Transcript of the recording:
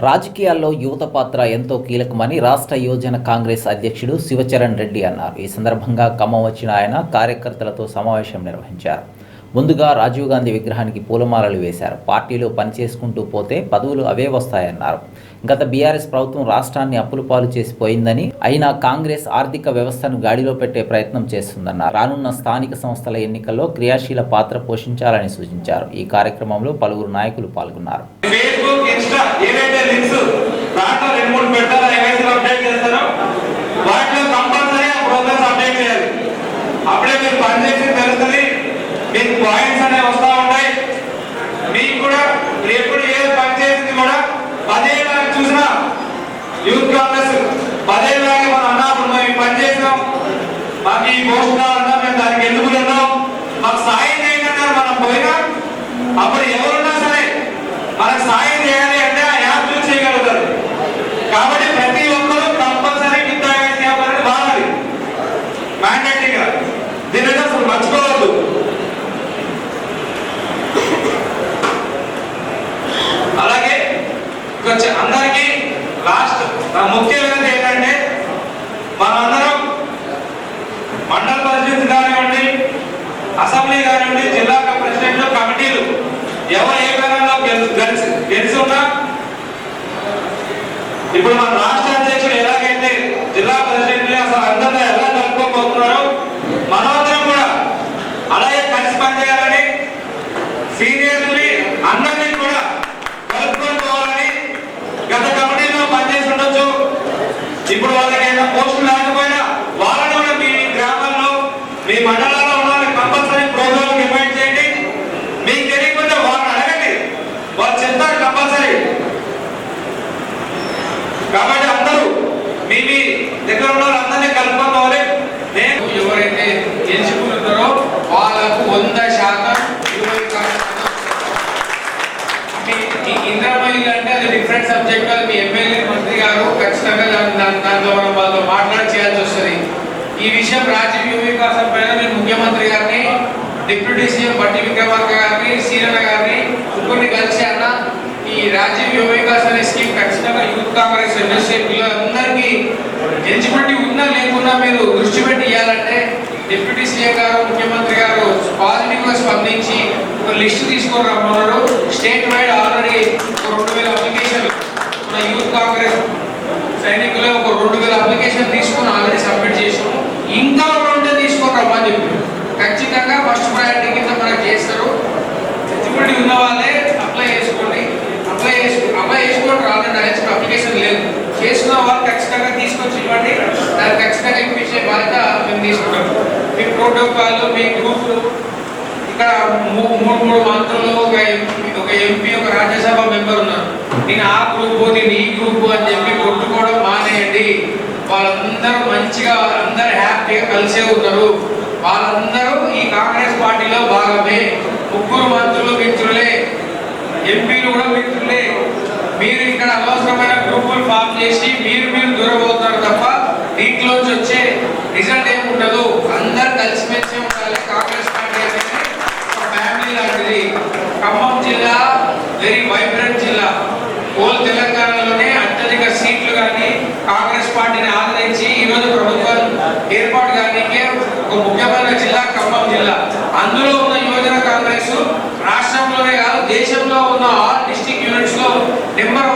రాజకీయాల్లో యువత పాత్ర ఎంతో కీలకమని రాష్ట్ర యువజన కాంగ్రెస్ అధ్యక్షుడు శివచరణ్ రెడ్డి అన్నారు. ఈ సందర్భంగా ఖమ్మం వచ్చిన ఆయన కార్యకర్తలతో సమావేశం నిర్వహించారు. ముందుగా రాజీవ్ గాంధీ విగ్రహానికి పూలమాలలు వేశారు. పార్టీలో పనిచేసుకుంటూ పోతే పదవులు అవే వస్తాయన్నారు. గత బీఆర్ఎస్ ప్రభుత్వం రాష్ట్రాన్ని అప్పుల పాలు చేసిపోయిందని, అయినా కాంగ్రెస్ ఆర్థిక వ్యవస్థను గాడిలో పెట్టే ప్రయత్నం చేస్తుందన్నారు. రానున్న స్థానిక సంస్థల ఎన్నికల్లో క్రియాశీల పాత్ర పోషించాలని సూచించారు. ఈ కార్యక్రమంలో పలువురు నాయకులు పాల్గొన్నారు. పాయింట్స్ అనేవి వస్తూ ఉంటాయి. మీకు కూడా ఎప్పుడు ఏదో పని చేసింది కూడా పదేళ్ళ చూసినా యూత్ కాంగ్రెస్ పదేళ్ళకి మనం అన్నప్పుడు మేము పని చేసినాం, మాకు ఈ పోస్ట్ కావాలన్నా మేము దానికి ఎన్నుకున్నాం, మాకు సాయం చేయండి అన్నారు. మనం పోయినా అప్పుడు ఎవరున్నా సరే మనకు సాయం చేయాలి అంటే ఆ యాప్ యూజ్ చేయగలుగుతారు. కాబట్టి ప్రతి ఒక్కరూ కంపల్సరీ విత్ యాప్ అనేది వాడాలి మ్యాండేటరీగా. దీనిని అసలు మర్చిపోవద్దు. అలాగే అందరికీ లాస్ట్ ముఖ్యమైనది ఏంటంటే మనందరం మండల పరిషత్ కానివ్వండి, అసెంబ్లీ కానివ్వండి, జిల్లా ప్రెసిడెంట్లు, కమిటీలు ఎవరు ఏ విధంగా గెలిచి ఉన్నా ఇప్పుడు మన రాష్ట్ర అధ్యక్షులు ఎలాగైతే జిల్లా ప్రెసిడెంట్లు అసలు అందరినీ ఎలా కలుపుకోబోతున్నారో మనమందరం కూడా అలాగే కలిసి పనిచేయాలని, సీనియర్ని అందరినీ కూడా కలుపుకొని పోవాలని. గత కమిటీలో పనిచేసి ఉండొచ్చు, ఇప్పుడు వాళ్ళకి ఏదైనా పోస్టులు లేకపోయినా వాళ్ళని కూడా మీ గ్రామాల్లో మీ మండలాల్లో ఉన్న కంపల్సరీ ప్రోగ్రామ్ ఇన్వైట్ చేయండి. మీకు తెలియకపోతే వాళ్ళని అడగండి, వాళ్ళు చెప్తారు కంపల్సరీ. కాబట్టి అందరూ మీ దగ్గర ఉన్న వాళ్ళందరినీ కలుపుకొని పోవాలి. నేను ఎవరైతే ఎంచుకుంటారో వాళ్ళకు 100% ఇంద్రమహిళ అంటే అది డిఫరెంట్ సబ్జెక్ట్. అది మీ ఎమ్మెల్యే మంత్రి గారు ఖచ్చితంగా దాంట్లో మనం వాళ్ళతో మాట్లాడి చేయాల్సి వస్తుంది. ఈ విషయం రాజీవ్ యువ వికాసం పైన నేను ముఖ్యమంత్రి గారిని, డిప్యూటీ సీఎం బట్టి విక్రమార్క గారిని, సీరన్న గారిని ముగ్గురిని కలిసి అన్న ఈ రాజీవ్ యువ వికాస్ అనే స్కీమ్ ఖచ్చితంగా యూత్ కాంగ్రెస్ ఎమ్మెల్సీ పిల్లలందరికీ ఎలిజిబిలిటీ ఉన్నా లేకున్నా మీరు దృష్టి పెట్టి ఇవ్వాలంటే డిప్యూటీ సీఎం గారు, ముఖ్యమంత్రి గారు పాజిటివ్ గా స్పందించి ఒక లిస్ట్ తీసుకొని రమ్మన్నారు. స్టేట్ వైడ్ ఆల్రెడీ 2000 అప్లికేషన్లు మన యూత్ కాంగ్రెస్ సైనికులు ఒక 2000 అప్లికేషన్ తీసుకొని ఆల్రెడీ సబ్మిట్ చేసాము. ఇంకా 2 తీసుకొని రమ్మని చెప్పారు. ఖచ్చితంగా ఫస్ట్ ప్రయారిటీ కింద మనకు చేస్తారు. ఎలిజిబిలిటీ ఉన్న వాళ్ళే అప్లై చేసుకోండి. అప్లై చేసుకోండి. ఆల్రెడీ డైరెక్ట్ అప్లికేషన్ లేదు, చేసుకున్న వాళ్ళు ఖచ్చితంగా తీసుకొచ్చి ఇవ్వండి. దాన్ని ఖచ్చితంగా ఇప్పించే బాధ్యత మేము తీసుకుంటాం. మీ ప్రోటోకాల్, మీ గ్రూపులు ఇక్కడ 3 మంత్రులు, ఒక ఎంపీ, ఒక రాజ్యసభ మెంబర్ ఉన్నారు. నేను ఆ గ్రూపు, నేను ఈ గ్రూపు అని చెప్పి కొట్టుకోవడం మానేయండి. వాళ్ళందరూ మంచిగా అందరూ హ్యాపీగా కలిసే ఉన్నారు. వాళ్ళందరూ ఈ కాంగ్రెస్ పార్టీలో భాగమే. 3 మంత్రులు మిత్రులే, ఎంపీలు కూడా మిత్రులే. మీరు ఇక్కడ అనవసరమైన గ్రూపులు ఫామ్ చేసి మీరు దూరం అవుతారు తప్ప దీంట్లోంచి వచ్చే రిజల్ట్ ఏమి ఉండదు. అందరు కలిసిమెలిసి ఉండాలి. కాంగ్రెస్ పార్టీ అనేది ఒక ఫ్యామిలీ లాంటిది. ఖమ్మం జిల్లా వెరీ వైబ్రెంట్ జిల్లా. హోల్ తెలంగాణలోనే అత్యధిక సీట్లు కానీ కాంగ్రెస్ పార్టీని ఆదరించి ఈరోజు ప్రభుత్వం ఏర్పాటు కానీ ఒక ముఖ్యమైన జిల్లా ఖమ్మం జిల్లా. అందులో ఉన్న యువజన కాంగ్రెస్ రాష్ట్రంలోనే కాదు దేశంలో ఉన్న ఆల్ డిస్ట్రిక్ట్ యూనిట్స్ లో నెంబర్